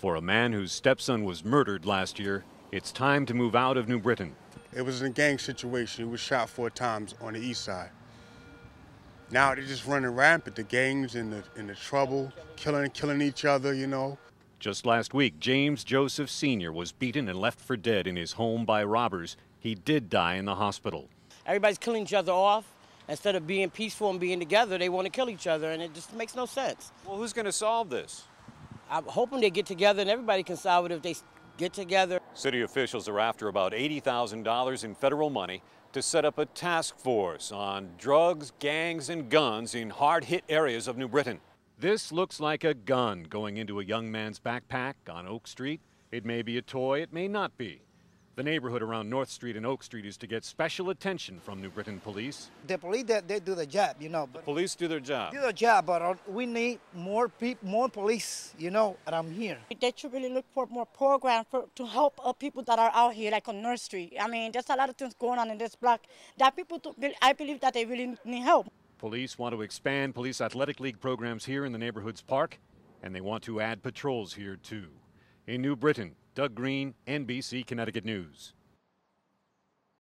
For a man whose stepson was murdered last year, it's time to move out of New Britain. It was in a gang situation. He was shot 4 times on the east side. Now they're just running rampant, the gangs and the trouble, killing each other, you know. Just last week, James Joseph Sr. was beaten and left for dead in his home by robbers. He did die in the hospital. Everybody's killing each other off. Instead of being peaceful and being together, they want to kill each other, and it just makes no sense. Well, who's going to solve this? I'm hoping they get together and everybody can solve it if they get together. City officials are after about $80,000 in federal money to set up a task force on drugs, gangs, and guns in hard-hit areas of New Britain. This looks like a gun going into a young man's backpack on Oak Street. It may be a toy, it may not be. The neighborhood around North Street and Oak Street is to get special attention from New Britain police. The police, they do the job, you know. But Police do their job. do the job, but we need more people, more police, you know, around here. They should really look for more programs to help people that are out here, like on North Street. I mean, there's a lot of things going on in this block that I believe that they really need help. Police want to expand police athletic league programs here in the neighborhood's park, and they want to add patrols here too. In New Britain, Doug Green, NBC Connecticut News.